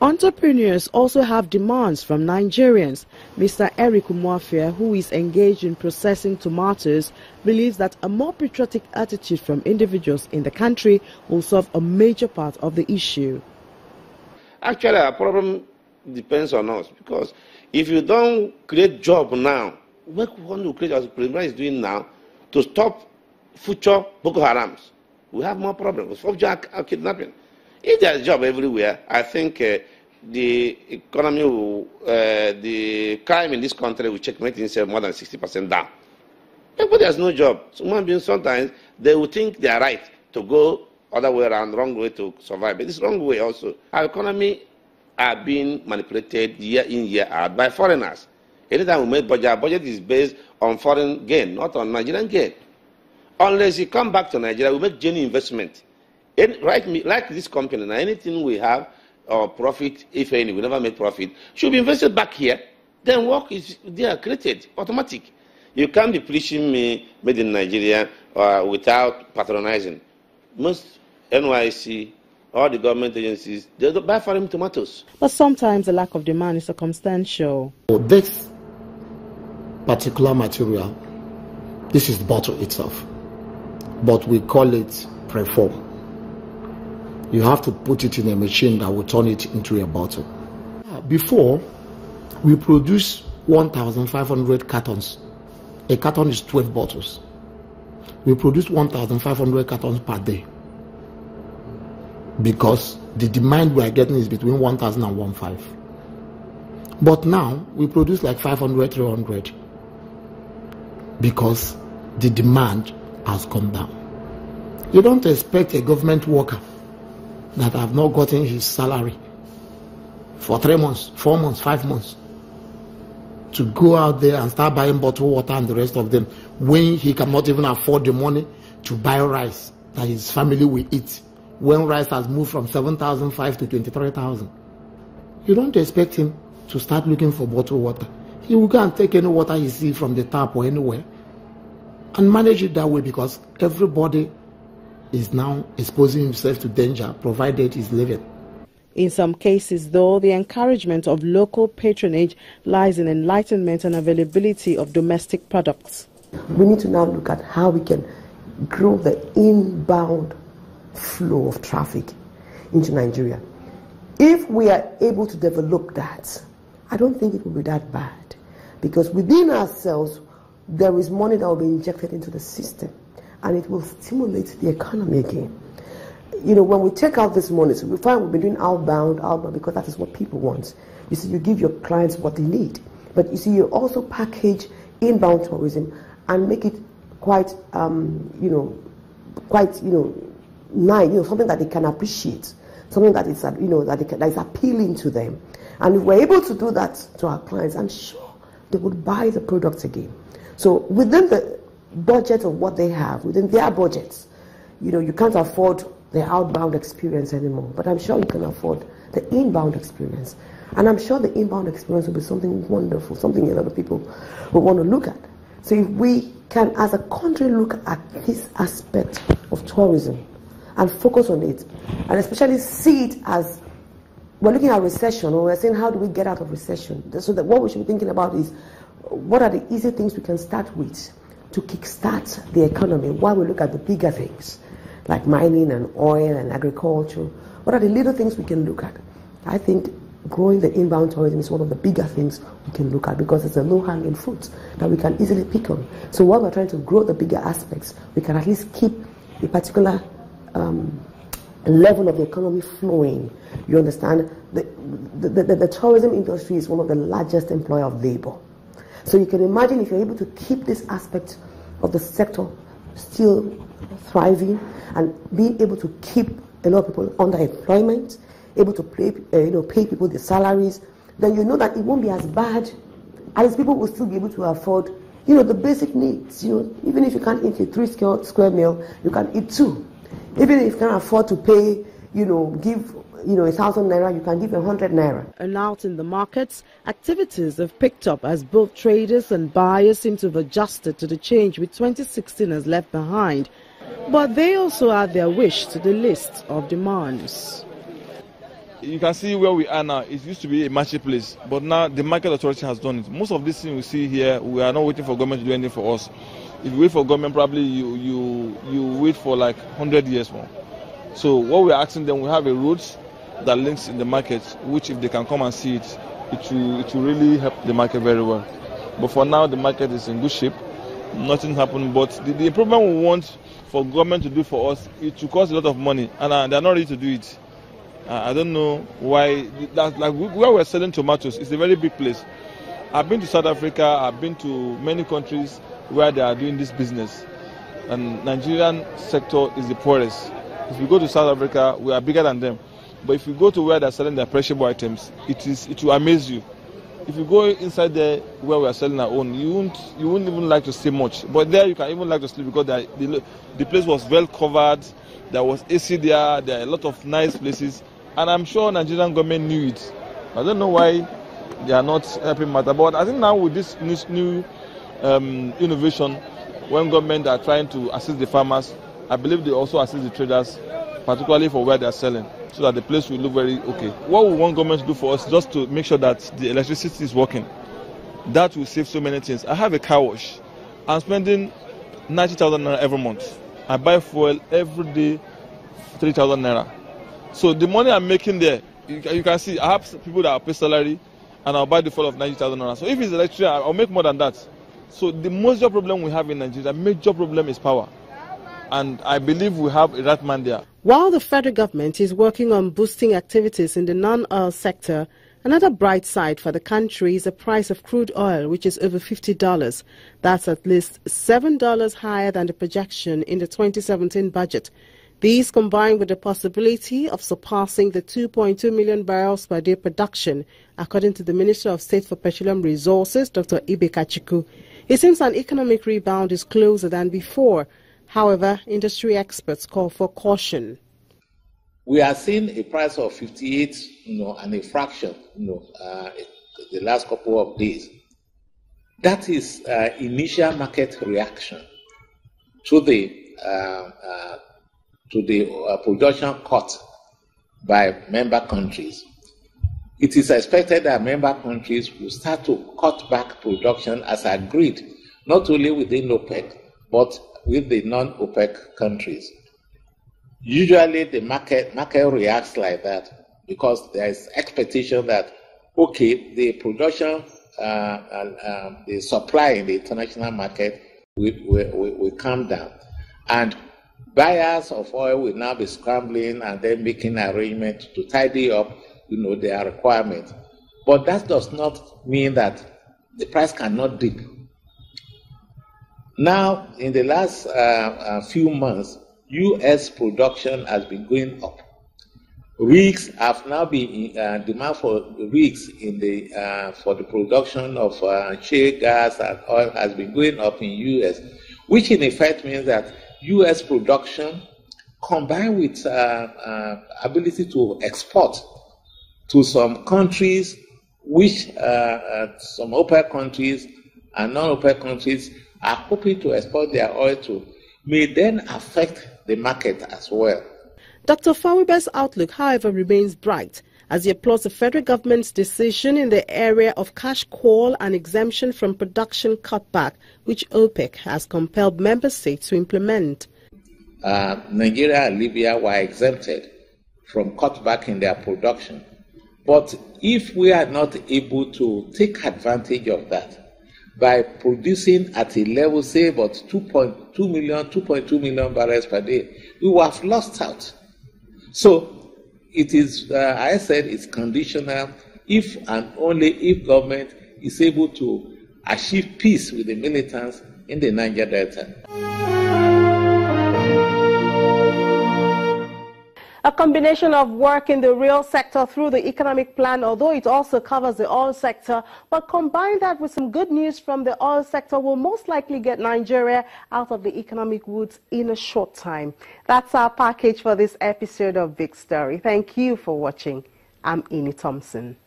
Entrepreneurs also have demands from Nigerians. Mr. Eric UMEOFIA, who is engaged in processing tomatoes, believes that a more patriotic attitude from individuals in the country will solve a major part of the issue. Actually, our problem depends on us, because if you don't create job now, what we want to create as the President is doing now to stop future Boko Harams, we have more problems. Future kidnapping. If there's a job everywhere, I think the economy will, the crime in this country will checkmate itself more than 60% down. But there's no job. Human beings sometimes they will think they are right to go other way around, wrong way to survive. But this wrong way also. Our economy are being manipulated year in, year out by foreigners. Anytime we make budget, our budget is based on foreign gain, not on Nigerian gain. Unless you come back to Nigeria, we make genuine investment. Like this company, now anything we have or profit, if any, we never make profit, should be invested back here. Then work is there created, automatic. You can't be preaching me made in Nigeria without patronizing. Most NYC, all the government agencies, they don't buy foreign tomatoes. But sometimes the lack of demand is circumstantial. This particular material, this is the bottle itself, but we call it preform. You have to put it in a machine that will turn it into a bottle. Before, we produce 1,500 cartons. A carton is 12 bottles. We produce 1,500 cartons per day, because the demand we are getting is between 1,000 and 1,500. But now we produce like 500, 300, because the demand has come down. You don't expect a government worker that have not gotten his salary for 3 months, 4 months, 5 months to go out there and start buying bottled water and the rest of them, when he cannot even afford the money to buy rice that his family will eat, when rice has moved from 7,500 to 23,000. You don't expect him to start looking for bottled water. He will go and take any water he sees from the tap or anywhere and manage it that way, because everybody is now exposing himself to danger, provided he's living. In some cases, though, the encouragement of local patronage lies in enlightenment and availability of domestic products. We need to now look at how we can grow the inbound flow of traffic into Nigeria. If we are able to develop that, I don't think it will be that bad, because within ourselves, there is money that will be injected into the system, and it will stimulate the economy again. You know, when we take out this money, so we find we've been doing outbound, because that is what people want. You see, you give your clients what they need. But you see, you also package inbound tourism and make it quite, nice, something that they can appreciate, something that is, that is appealing to them. And if we're able to do that to our clients, I'm sure they would buy the products again. So within the budget of what they have, within their budgets, you can't afford the outbound experience anymore, but I'm sure you can afford the inbound experience. And I'm sure the inbound experience will be something wonderful, something a lot of people will want to look at. So if we can, as a country, look at this aspect of tourism and focus on it, and especially see it as, we're looking at recession, or we're saying, how do we get out of recession? So that what we should be thinking about is, what are the easy things we can start with to kickstart the economy, while we look at the bigger things, like mining and oil and agriculture. What are the little things we can look at? I think growing the inbound tourism is one of the bigger things we can look at, because it's a low-hanging fruit that we can easily pick on. So while we're trying to grow the bigger aspects, we can at least keep a particular level of the economy flowing. You understand? The tourism industry is one of the largest employer of labor. So you can imagine if you're able to keep this aspect of the sector still thriving and being able to keep a lot of people under employment, able to pay people their salaries, then you know that it won't be as bad, as people will still be able to afford, the basic needs. Even if you can't eat a 3 square meal, you can eat 2. Even if you can't afford to pay, give 1,000 naira, you can give 100 naira. And out in the markets, activities have picked up as both traders and buyers seem to have adjusted to the change with 2016 has left behind. But they also add their wish to the list of demands. You can see where we are now. It used to be a marketplace, but now the market authority has done it. Most of these things we see here, we are not waiting for government to do anything for us. If you wait for government, probably you wait for like 100 years more. So what we're asking them, we have a route that links in the market, which if they can come and see it, it will really help the market very well. But for now, the market is in good shape. Nothing happened. But the improvement we want for government to do for us, it will cost a lot of money, and they're not ready to do it. I don't know why. Like where we're selling tomatoes, it's a very big place. I've been to South Africa, I've been to many countries where they are doing this business. And Nigerian sector is the poorest. If you go to South Africa, we are bigger than them. But if you go to where they're selling their perishable items, it will amaze you. If you go inside there where we are selling our own, you wouldn't even like to stay much. But there you can even like to sleep because the place was well covered. There was AC there. There are a lot of nice places. And I'm sure Nigerian government knew it. I don't know why they are not helping matter. But I think now with this new innovation, when government are trying to assist the farmers, I believe they also assist the traders, particularly for where they are selling, so that the place will look very okay. What we want government to do for us is just to make sure that the electricity is working. That will save so many things. I have a car wash. I'm spending 90,000 naira every month. I buy fuel every day, 3,000 naira. So the money I'm making there, you can see, I have people that are pay salary, and I'll buy the fuel of 90,000 naira. So if it's electricity, I'll make more than that. So the major problem we have in Nigeria, major problem is power. And I believe we have a right man there. While the federal government is working on boosting activities in the non-oil sector, another bright side for the country is the price of crude oil, which is over $50. That's at least $7 higher than the projection in the 2017 budget. These combined with the possibility of surpassing the 2.2 million barrels per day production, according to the Minister of State for Petroleum Resources, Dr. Ibe Kachiku. It seems an economic rebound is closer than before. However, industry experts call for caution. We are seeing a price of 58, and a fraction, the last couple of days. That is initial market reaction to the production cut by member countries. It is expected that member countries will start to cut back production as agreed, not only within OPEC, but with the non-OPEC countries. Usually the market reacts like that because there is expectation that, okay, the production, the supply in the international market will come down. And buyers of oil will now be scrambling and then making arrangements to tidy up, their requirements. But that does not mean that the price cannot dip. Now, in the last few months, U.S. production has been going up. Rigs have now been demand for rigs for the production of shale gas and oil has been going up in U.S., which in effect means that U.S. production combined with ability to export to some countries, which some OPEC countries and non-OPEC countries are hoping to export their oil to, may then affect the market as well. Dr. FAWIBE's outlook, however, remains bright as he applauds the federal government's decision in the area of cash call and exemption from production cutback, which OPEC has compelled member states to implement. Nigeria and Libya were exempted from cutback in their production. But if we are not able to take advantage of that, by producing at a level, say, about 2.2 million barrels per day, we will have lost out. So it is, I said, it's conditional if and only if government is able to achieve peace with the militants in the Niger Delta. A combination of work in the real sector through the economic plan, although it also covers the oil sector, but combine that with some good news from the oil sector will most likely get Nigeria out of the economic woods in a short time. That's our package for this episode of Big Story. Thank you for watching. I'm Ini Thompson.